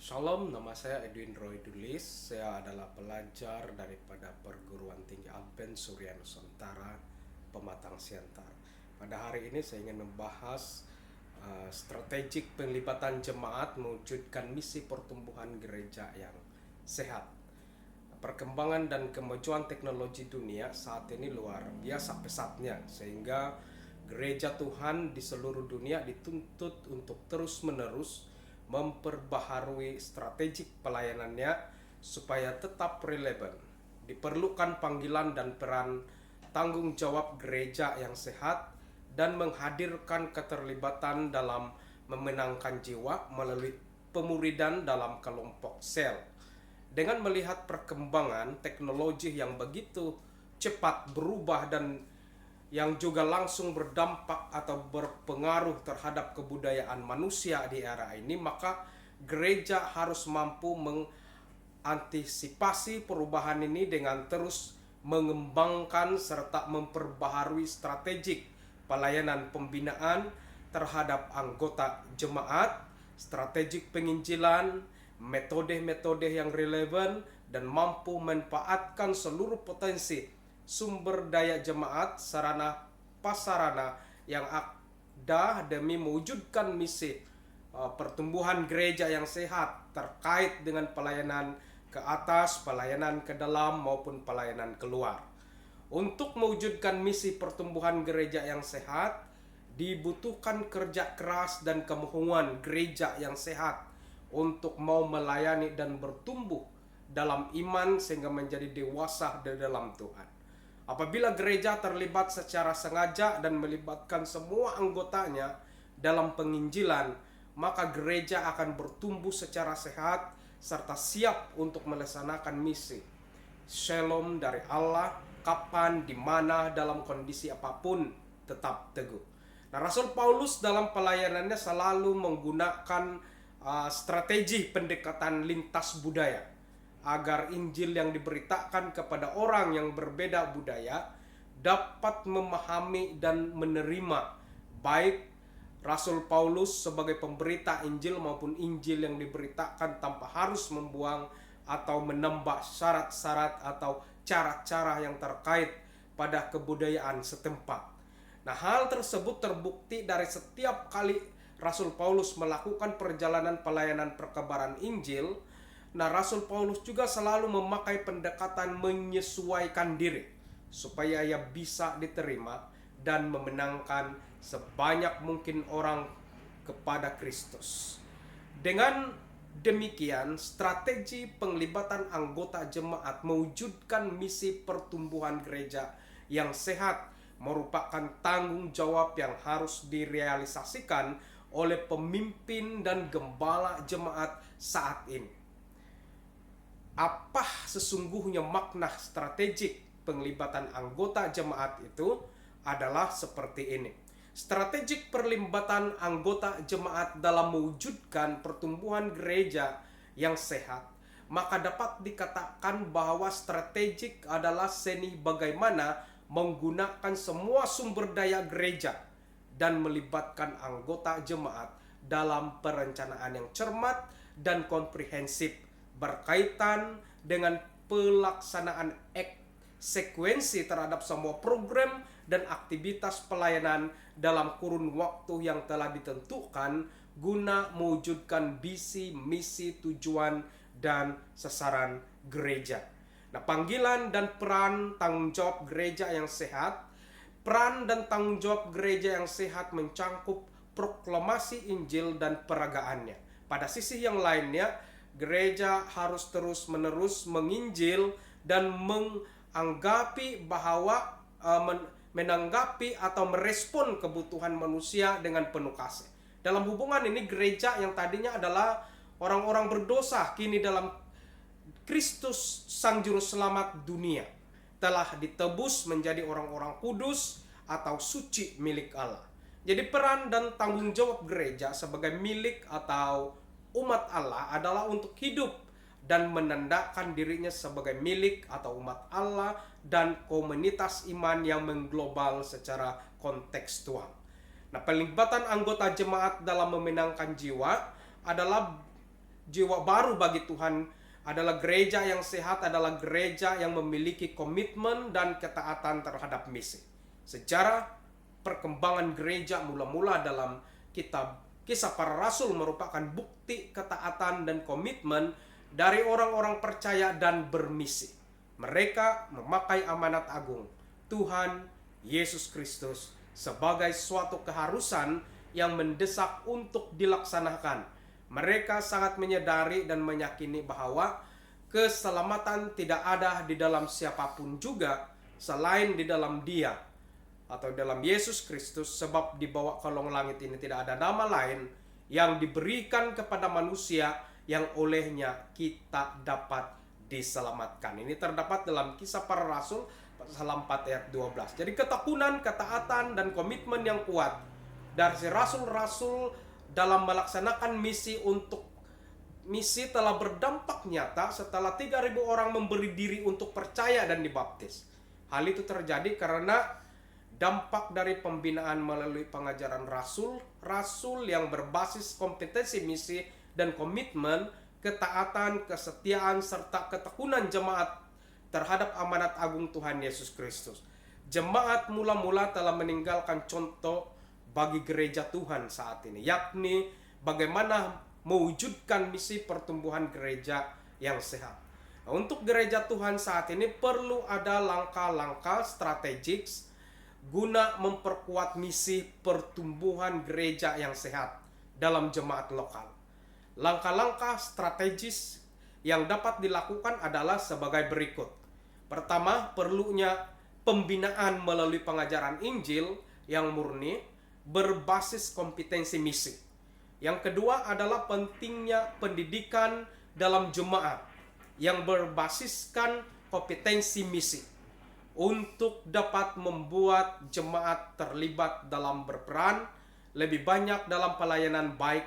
Shalom, nama saya Edwin Roy Dulis. Saya adalah pelajar daripada Perguruan Tinggi Advent Surya Nusantara, Pematang Siantar. Pada hari ini saya ingin membahas strategik penglibatan jemaat mewujudkan misi pertumbuhan gereja yang sehat. Perkembangan dan kemajuan teknologi dunia saat ini luar biasa pesatnya, sehingga gereja Tuhan di seluruh dunia dituntut untuk terus-menerus memperbaharui strategik pelayanannya supaya tetap relevan. Diperlukan panggilan dan peran tanggung jawab gereja yang sehat dan menghadirkan keterlibatan dalam memenangkan jiwa melalui pemuridan dalam kelompok sel. Dengan melihat perkembangan teknologi yang begitu cepat berubah dan yang juga langsung berdampak atau berpengaruh terhadap kebudayaan manusia di era ini, maka gereja harus mampu mengantisipasi perubahan ini dengan terus mengembangkan serta memperbaharui strategik pelayanan pembinaan terhadap anggota jemaat, strategik penginjilan, metode-metode yang relevan, dan mampu memanfaatkan seluruh potensi sumber daya jemaat, sarana prasarana yang ada demi mewujudkan misi pertumbuhan gereja yang sehat terkait dengan pelayanan ke atas, pelayanan ke dalam maupun pelayanan keluar. Untuk mewujudkan misi pertumbuhan gereja yang sehat, dibutuhkan kerja keras dan kemauan gereja yang sehat untuk mau melayani dan bertumbuh dalam iman sehingga menjadi dewasa di dalam Tuhan. Apabila gereja terlibat secara sengaja dan melibatkan semua anggotanya dalam penginjilan, maka gereja akan bertumbuh secara sehat serta siap untuk melaksanakan misi. Shalom dari Allah, kapan, di mana, dalam kondisi apapun, tetap teguh. Nah, Rasul Paulus dalam pelayanannya selalu menggunakan strategi pendekatan lintas budaya agar Injil yang diberitakan kepada orang yang berbeda budaya dapat memahami dan menerima baik Rasul Paulus sebagai pemberita Injil maupun Injil yang diberitakan tanpa harus membuang atau menambah syarat-syarat atau cara-cara yang terkait pada kebudayaan setempat. Nah, hal tersebut terbukti dari setiap kali Rasul Paulus melakukan perjalanan pelayanan perkabaran Injil. Nah, Rasul Paulus juga selalu memakai pendekatan menyesuaikan diri supaya ia bisa diterima dan memenangkan sebanyak mungkin orang kepada Kristus. Dengan demikian, strategi penglibatan anggota jemaat mewujudkan misi pertumbuhan gereja yang sehat merupakan tanggung jawab yang harus direalisasikan oleh pemimpin dan gembala jemaat saat ini. Apa sesungguhnya makna strategik penglibatan anggota jemaat itu adalah seperti ini. Strategik perlibatan anggota jemaat dalam mewujudkan pertumbuhan gereja yang sehat, maka dapat dikatakan bahwa strategik adalah seni bagaimana menggunakan semua sumber daya gereja dan melibatkan anggota jemaat dalam perencanaan yang cermat dan komprehensif berkaitan dengan pelaksanaan sekuensi terhadap semua program dan aktivitas pelayanan dalam kurun waktu yang telah ditentukan guna mewujudkan visi, misi, tujuan, dan sasaran gereja. Nah, panggilan dan peran tanggung jawab gereja yang sehat. Peran dan tanggung jawab gereja yang sehat mencakup proklamasi Injil dan peragaannya. Pada sisi yang lainnya, gereja harus terus-menerus menginjil dan menanggapi atau merespon kebutuhan manusia dengan penuh kasih. Dalam hubungan ini, gereja yang tadinya adalah orang-orang berdosa kini dalam Kristus Sang Juru Selamat dunia telah ditebus menjadi orang-orang kudus atau suci milik Allah. Jadi peran dan tanggung jawab gereja sebagai milik atau umat Allah adalah untuk hidup dan menandakan dirinya sebagai milik atau umat Allah dan komunitas iman yang mengglobal secara kontekstual. Nah, pelibatan anggota jemaat dalam memenangkan jiwa adalah jiwa baru bagi Tuhan adalah gereja yang sehat, adalah gereja yang memiliki komitmen dan ketaatan terhadap misi. Sejarah perkembangan gereja mula-mula dalam kitab Kisah Para Rasul merupakan bukti ketaatan dan komitmen dari orang-orang percaya dan bermisi. Mereka memakai amanat agung Tuhan Yesus Kristus sebagai suatu keharusan yang mendesak untuk dilaksanakan. Mereka sangat menyadari dan meyakini bahwa keselamatan tidak ada di dalam siapapun juga selain di dalam Dia atau dalam Yesus Kristus, sebab di bawah kolong langit ini tidak ada nama lain yang diberikan kepada manusia yang olehnya kita dapat diselamatkan. Ini terdapat dalam Kisah Para Rasul pasal 4 ayat 12. Jadi ketekunan, ketaatan, dan komitmen yang kuat dari si rasul-rasul dalam melaksanakan misi telah berdampak nyata setelah 3.000 orang memberi diri untuk percaya dan dibaptis. Hal itu terjadi karena dampak dari pembinaan melalui pengajaran rasul yang berbasis kompetensi misi dan komitmen, ketaatan, kesetiaan, serta ketekunan jemaat terhadap amanat agung Tuhan Yesus Kristus. Jemaat mula-mula telah meninggalkan contoh bagi gereja Tuhan saat ini, yakni bagaimana mewujudkan misi pertumbuhan gereja yang sehat. Untuk gereja Tuhan saat ini perlu ada langkah-langkah strategis guna memperkuat misi pertumbuhan gereja yang sehat dalam jemaat lokal. Langkah-langkah strategis yang dapat dilakukan adalah sebagai berikut. Pertama, perlunya pembinaan melalui pengajaran Injil yang murni berbasis kompetensi misi. Yang kedua adalah pentingnya pendidikan dalam jemaat yang berbasiskan kompetensi misi untuk dapat membuat jemaat terlibat dalam berperan lebih banyak dalam pelayanan baik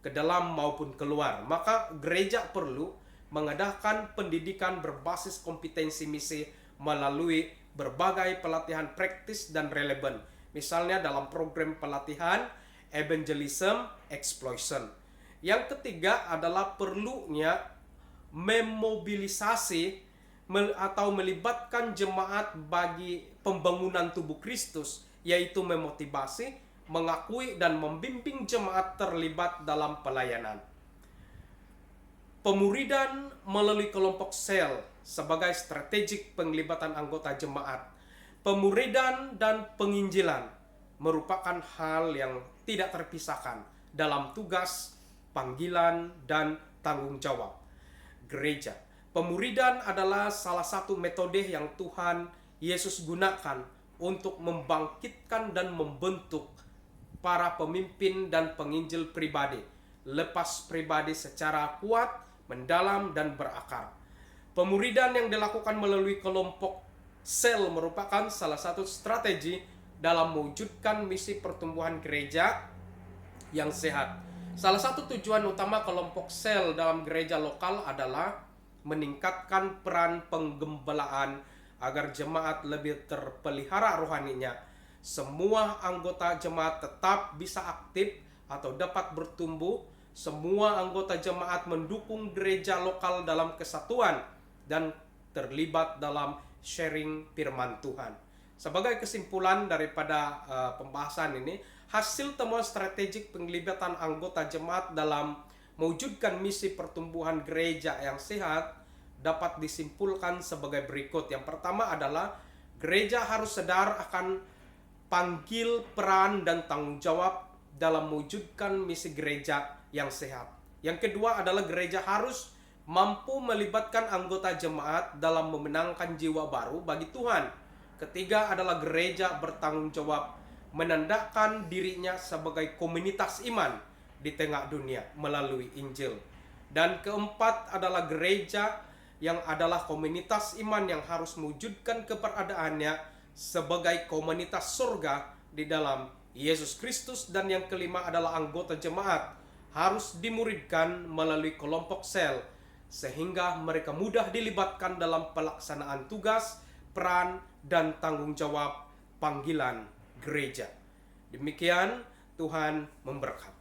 ke dalam maupun keluar. Maka gereja perlu mengadakan pendidikan berbasis kompetensi misi melalui berbagai pelatihan praktis dan relevan. Misalnya dalam program pelatihan Evangelism Explosion. Yang ketiga adalah perlunya memobilisasi atau melibatkan jemaat bagi pembangunan tubuh Kristus, yaitu memotivasi, mengakui, dan membimbing jemaat terlibat dalam pelayanan. Pemuridan melalui kelompok sel sebagai strategik penglibatan anggota jemaat. Pemuridan dan penginjilan merupakan hal yang tidak terpisahkan dalam tugas, panggilan, dan tanggung jawab gereja. Pemuridan adalah salah satu metode yang Tuhan Yesus gunakan untuk membangkitkan dan membentuk para pemimpin dan penginjil pribadi, lepas pribadi secara kuat, mendalam, dan berakar. Pemuridan yang dilakukan melalui kelompok sel merupakan salah satu strategi dalam mewujudkan misi pertumbuhan gereja yang sehat. Salah satu tujuan utama kelompok sel dalam gereja lokal adalah meningkatkan peran penggembalaan agar jemaat lebih terpelihara rohaninya. Semua anggota jemaat tetap bisa aktif atau dapat bertumbuh. Semua anggota jemaat mendukung gereja lokal dalam kesatuan dan terlibat dalam sharing firman Tuhan. Sebagai kesimpulan daripada pembahasan ini, hasil temuan strategik penglibatan anggota jemaat dalam mewujudkan misi pertumbuhan gereja yang sehat dapat disimpulkan sebagai berikut. Yang pertama adalah gereja harus sadar akan panggil, peran, dan tanggung jawab dalam mewujudkan misi gereja yang sehat. Yang kedua adalah gereja harus mampu melibatkan anggota jemaat dalam memenangkan jiwa baru bagi Tuhan. Ketiga adalah gereja bertanggung jawab menandakan dirinya sebagai komunitas iman di tengah dunia melalui Injil. Dan keempat adalah gereja yang adalah komunitas iman yang harus mewujudkan keberadaannya sebagai komunitas surga di dalam Yesus Kristus. Dan yang kelima adalah anggota jemaat harus dimuridkan melalui kelompok sel sehingga mereka mudah dilibatkan dalam pelaksanaan tugas, peran, dan tanggung jawab panggilan gereja. Demikian, Tuhan memberkati.